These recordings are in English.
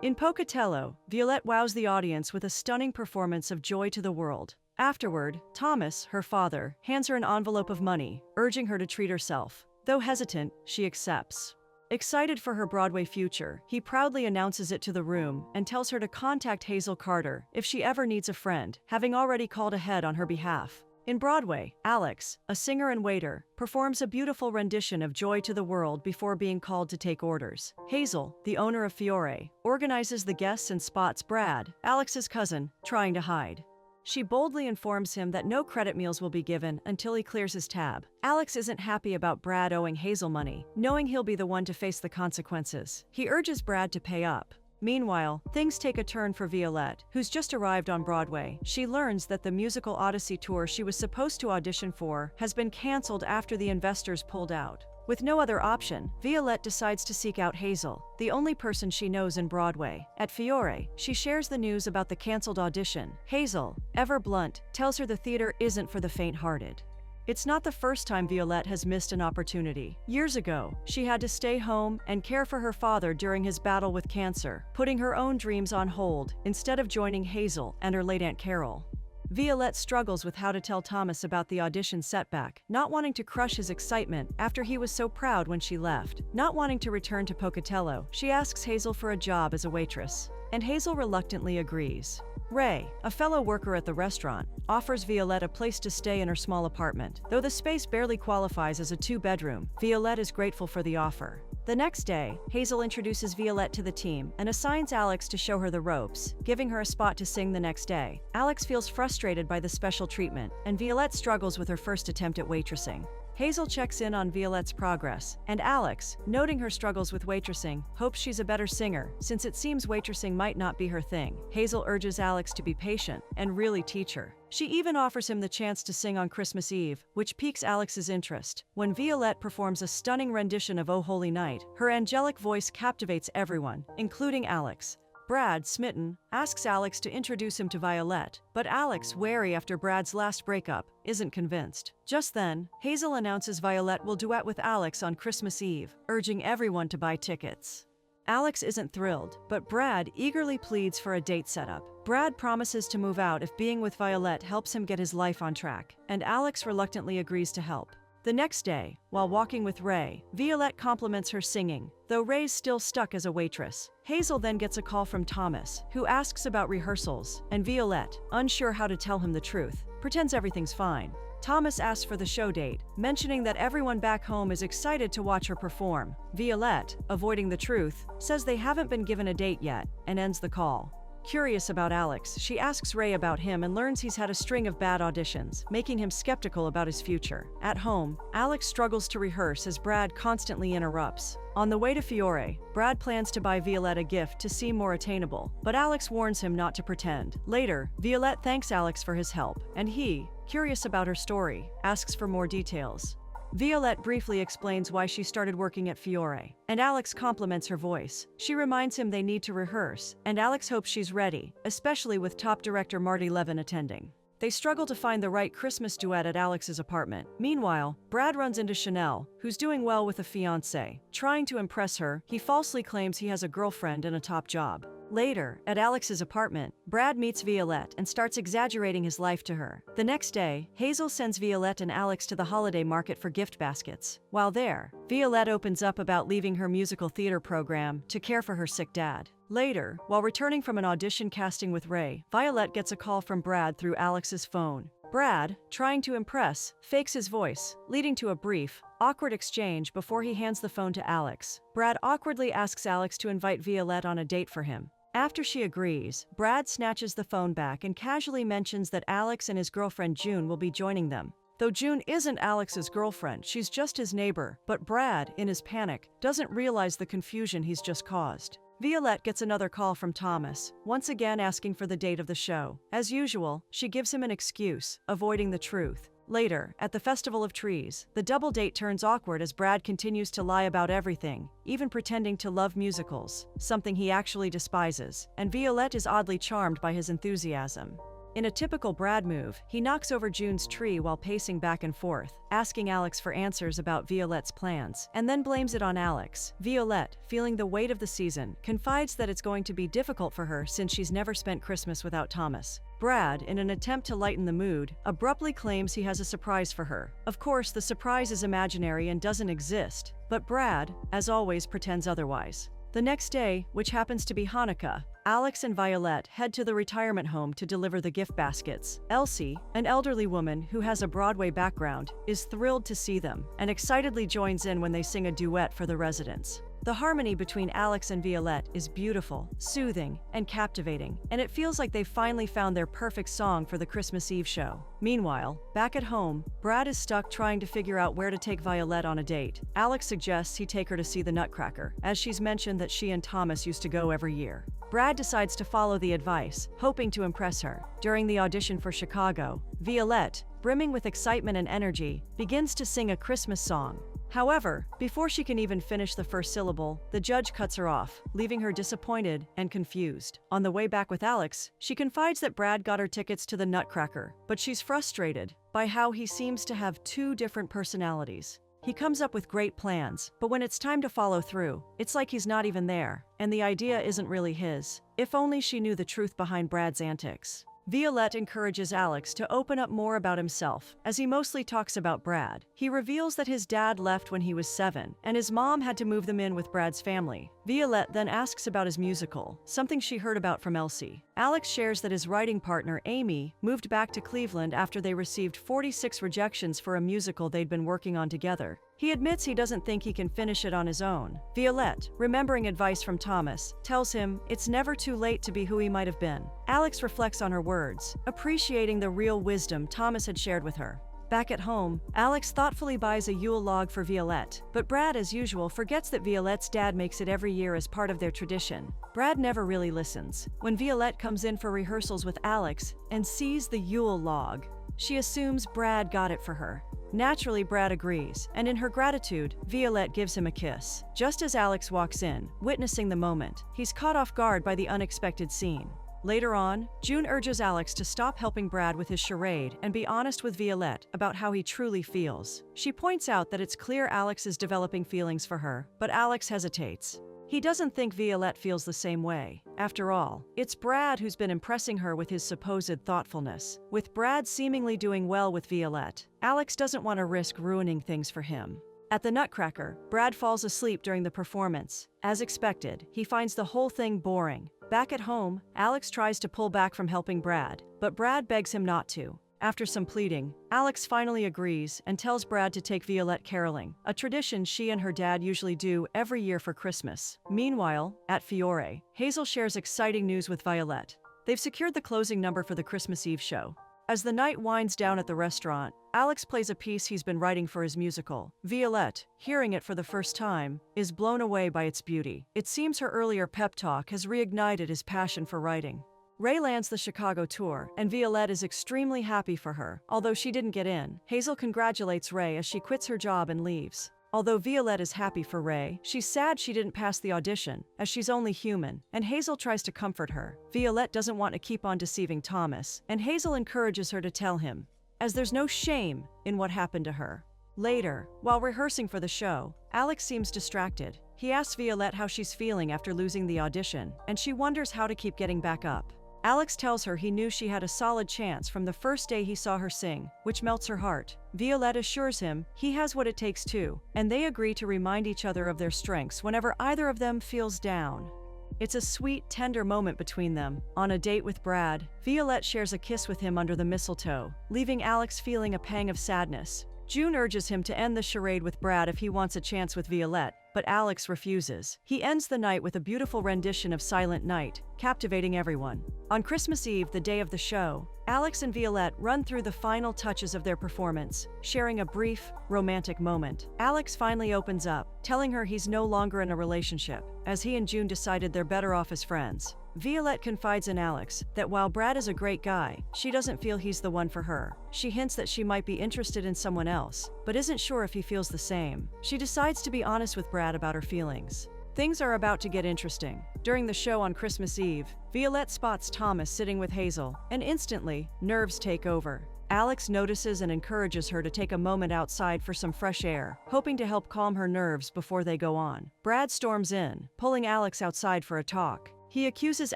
In Pocatello, Violette wows the audience with a stunning performance of Joy to the World. Afterward, Thomas, her father, hands her an envelope of money, urging her to treat herself. Though hesitant, she accepts. Excited for her Broadway future, he proudly announces it to the room and tells her to contact Hazel Carter if she ever needs a friend, having already called ahead on her behalf. In Broadway, Alex, a singer and waiter, performs a beautiful rendition of Joy to the World before being called to take orders. Hazel, the owner of Fior, organizes the guests and spots Brad, Alex's cousin, trying to hide. She boldly informs him that no credit meals will be given until he clears his tab. Alex isn't happy about Brad owing Hazel money, knowing he'll be the one to face the consequences. He urges Brad to pay up. Meanwhile, things take a turn for Violette, who's just arrived on Broadway. She learns that the musical Odyssey tour she was supposed to audition for has been canceled after the investors pulled out. With no other option, Violette decides to seek out Hazel, the only person she knows in Broadway. At Fiore, she shares the news about the canceled audition. Hazel, ever blunt, tells her the theater isn't for the faint-hearted. It's not the first time Violette has missed an opportunity. Years ago, she had to stay home and care for her father during his battle with cancer, putting her own dreams on hold instead of joining Hazel and her late Aunt Carol. Violette struggles with how to tell Thomas about the audition setback, not wanting to crush his excitement after he was so proud when she left. Not wanting to return to Pocatello, she asks Hazel for a job as a waitress, and Hazel reluctantly agrees. Ray, a fellow worker at the restaurant, offers Violette a place to stay in her small apartment. Though the space barely qualifies as a two-bedroom, Violette is grateful for the offer. The next day, Hazel introduces Violette to the team and assigns Alex to show her the ropes, giving her a spot to sing the next day. Alex feels frustrated by the special treatment, and Violette struggles with her first attempt at waitressing. Hazel checks in on Violette's progress, and Alex, noting her struggles with waitressing, hopes she's a better singer, since it seems waitressing might not be her thing. Hazel urges Alex to be patient and really teach her. She even offers him the chance to sing on Christmas Eve, which piques Alex's interest. When Violette performs a stunning rendition of Oh Holy Night, her angelic voice captivates everyone, including Alex. Brad, smitten, asks Alex to introduce him to Violette, but Alex, wary after Brad's last breakup, isn't convinced. Just then, Hazel announces Violette will duet with Alex on Christmas Eve, urging everyone to buy tickets. Alex isn't thrilled, but Brad eagerly pleads for a date setup. Brad promises to move out if being with Violette helps him get his life on track, and Alex reluctantly agrees to help. The next day, while walking with Ray, Violette compliments her singing, though Ray's still stuck as a waitress. Hazel then gets a call from Thomas, who asks about rehearsals, and Violette, unsure how to tell him the truth, pretends everything's fine. Thomas asks for the show date, mentioning that everyone back home is excited to watch her perform. Violette, avoiding the truth, says they haven't been given a date yet, and ends the call. Curious about Alex, she asks Ray about him and learns he's had a string of bad auditions, making him skeptical about his future. At home, Alex struggles to rehearse as Brad constantly interrupts. On the way to Fiore, Brad plans to buy Violette a gift to seem more attainable, but Alex warns him not to pretend. Later, Violette thanks Alex for his help, and he, curious about her story, asks for more details. Violette briefly explains why she started working at Fiore, and Alex compliments her voice. She reminds him they need to rehearse, and Alex hopes she's ready, especially with top director Marty Levin attending. They struggle to find the right Christmas duet at Alex's apartment. Meanwhile, Brad runs into Chanel, who's doing well with a fiancé. Trying to impress her, he falsely claims he has a girlfriend and a top job. Later, at Alex's apartment, Brad meets Violette and starts exaggerating his life to her. The next day, Hazel sends Violette and Alex to the holiday market for gift baskets. While there, Violette opens up about leaving her musical theater program to care for her sick dad. Later, while returning from an audition casting with Ray, Violette gets a call from Brad through Alex's phone. Brad, trying to impress, fakes his voice, leading to a brief, awkward exchange before he hands the phone to Alex. Brad awkwardly asks Alex to invite Violette on a date for him. After she agrees, Brad snatches the phone back and casually mentions that Alex and his girlfriend June will be joining them. Though June isn't Alex's girlfriend, she's just his neighbor, but Brad, in his panic, doesn't realize the confusion he's just caused. Violette gets another call from Thomas, once again asking for the date of the show. As usual, she gives him an excuse, avoiding the truth. Later, at the Festival of Trees, the double date turns awkward as Brad continues to lie about everything, even pretending to love musicals, something he actually despises, and Violette is oddly charmed by his enthusiasm. In a typical Brad move, he knocks over June's tree while pacing back and forth, asking Alex for answers about Violette's plans, and then blames it on Alex. Violette, feeling the weight of the season, confides that it's going to be difficult for her since she's never spent Christmas without Thomas. Brad, in an attempt to lighten the mood, abruptly claims he has a surprise for her. Of course, the surprise is imaginary and doesn't exist, but Brad, as always, pretends otherwise. The next day, which happens to be Hanukkah, Alex and Violette head to the retirement home to deliver the gift baskets. Elsie, an elderly woman who has a Broadway background, is thrilled to see them and excitedly joins in when they sing a duet for the residents. The harmony between Alex and Violette is beautiful, soothing, and captivating, and it feels like they've finally found their perfect song for the Christmas Eve show. Meanwhile, back at home, Brad is stuck trying to figure out where to take Violette on a date. Alex suggests he take her to see the Nutcracker, as she's mentioned that she and Thomas used to go every year. Brad decides to follow the advice, hoping to impress her. During the audition for Chicago, Violette, brimming with excitement and energy, begins to sing a Christmas song. However, before she can even finish the first syllable, the judge cuts her off, leaving her disappointed and confused. On the way back with Alex, she confides that Brad got her tickets to the Nutcracker, but she's frustrated by how he seems to have two different personalities. He comes up with great plans, but when it's time to follow through, it's like he's not even there, and the idea isn't really his. If only she knew the truth behind Brad's antics. Violette encourages Alex to open up more about himself, as he mostly talks about Brad. He reveals that his dad left when he was 7, and his mom had to move them in with Brad's family. Violette then asks about his musical, something she heard about from Elsie. Alex shares that his writing partner, Amy, moved back to Cleveland after they received 46 rejections for a musical they'd been working on together. He admits he doesn't think he can finish it on his own. Violette, remembering advice from Thomas, tells him it's never too late to be who he might have been. Alex reflects on her words, appreciating the real wisdom Thomas had shared with her. Back at home, Alex thoughtfully buys a Yule log for Violette, but Brad, as usual, forgets that Violette's dad makes it every year as part of their tradition. Brad never really listens. When Violette comes in for rehearsals with Alex and sees the Yule log, she assumes Brad got it for her. Naturally, Brad agrees, and in her gratitude, Violette gives him a kiss. Just as Alex walks in, witnessing the moment, he's caught off guard by the unexpected scene. Later on, June urges Alex to stop helping Brad with his charade and be honest with Violette about how he truly feels. She points out that it's clear Alex is developing feelings for her, but Alex hesitates. He doesn't think Violette feels the same way. After all, it's Brad who's been impressing her with his supposed thoughtfulness. With Brad seemingly doing well with Violette, Alex doesn't want to risk ruining things for him. At the Nutcracker, Brad falls asleep during the performance. As expected, he finds the whole thing boring. Back at home, Alex tries to pull back from helping Brad, but Brad begs him not to. After some pleading, Alex finally agrees and tells Brad to take Violette caroling, a tradition she and her dad usually do every year for Christmas. Meanwhile, at Fiore, Hazel shares exciting news with Violette. They've secured the closing number for the Christmas Eve show. As the night winds down at the restaurant, Alex plays a piece he's been writing for his musical. Violette, hearing it for the first time, is blown away by its beauty. It seems her earlier pep talk has reignited his passion for writing. Ray lands the Chicago tour, and Violette is extremely happy for her. Although she didn't get in, Hazel congratulates Ray as she quits her job and leaves. Although Violette is happy for Ray, she's sad she didn't pass the audition, as she's only human, and Hazel tries to comfort her. Violette doesn't want to keep on deceiving Thomas, and Hazel encourages her to tell him, as there's no shame in what happened to her. Later, while rehearsing for the show, Alex seems distracted. He asks Violette how she's feeling after losing the audition, and she wonders how to keep getting back up. Alex tells her he knew she had a solid chance from the first day he saw her sing, which melts her heart. Violette assures him he has what it takes too, and they agree to remind each other of their strengths whenever either of them feels down. It's a sweet, tender moment between them. On a date with Brad, Violette shares a kiss with him under the mistletoe, leaving Alex feeling a pang of sadness. June urges him to end the charade with Brad if he wants a chance with Violette, but Alex refuses. He ends the night with a beautiful rendition of Silent Night, captivating everyone. On Christmas Eve, the day of the show, Alex and Violette run through the final touches of their performance, sharing a brief, romantic moment. Alex finally opens up, telling her he's no longer in a relationship, as he and June decided they're better off as friends. Violette confides in Alex that while Brad is a great guy, she doesn't feel he's the one for her. She hints that she might be interested in someone else, but isn't sure if he feels the same. She decides to be honest with Brad about her feelings. Things are about to get interesting. During the show on Christmas Eve, Violette spots Thomas sitting with Hazel, and instantly, nerves take over. Alex notices and encourages her to take a moment outside for some fresh air, hoping to help calm her nerves before they go on. Brad storms in, pulling Alex outside for a talk. He accuses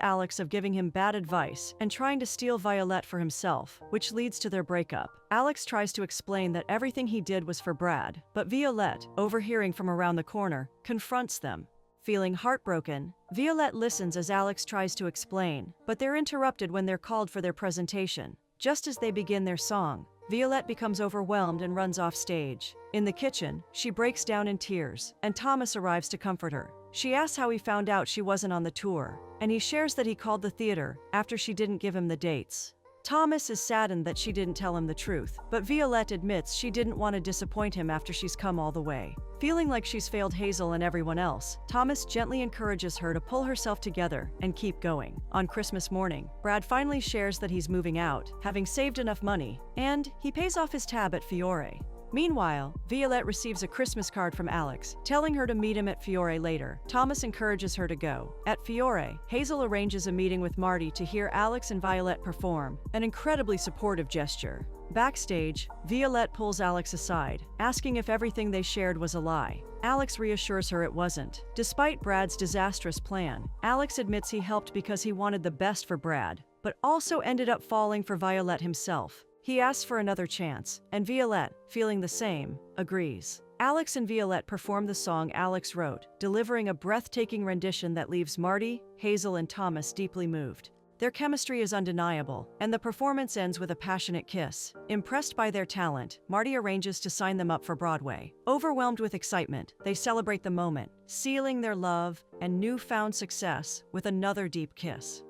Alex of giving him bad advice and trying to steal Violette for himself, which leads to their breakup. Alex tries to explain that everything he did was for Brad, but Violette, overhearing from around the corner, confronts them. Feeling heartbroken, Violette listens as Alex tries to explain, but they're interrupted when they're called for their presentation. Just as they begin their song, Violette becomes overwhelmed and runs off stage. In the kitchen, she breaks down in tears, and Thomas arrives to comfort her. She asks how he found out she wasn't on the tour, and he shares that he called the theater after she didn't give him the dates. Thomas is saddened that she didn't tell him the truth, but Violette admits she didn't want to disappoint him after she's come all the way. Feeling like she's failed Hazel and everyone else, Thomas gently encourages her to pull herself together and keep going. On Christmas morning, Brad finally shares that he's moving out, having saved enough money, and he pays off his tab at Fiore. Meanwhile, Violette receives a Christmas card from Alex, telling her to meet him at Fiore later. Thomas encourages her to go. At Fiore, Hazel arranges a meeting with Marty to hear Alex and Violette perform, an incredibly supportive gesture. Backstage, Violette pulls Alex aside, asking if everything they shared was a lie. Alex reassures her it wasn't. Despite Brad's disastrous plan, Alex admits he helped because he wanted the best for Brad, but also ended up falling for Violette himself. He asks for another chance, and Violette, feeling the same, agrees. Alex and Violette perform the song Alex wrote, delivering a breathtaking rendition that leaves Marty, Hazel, and Thomas deeply moved. Their chemistry is undeniable, and the performance ends with a passionate kiss. Impressed by their talent, Marty arranges to sign them up for Broadway. Overwhelmed with excitement, they celebrate the moment, sealing their love and newfound success with another deep kiss.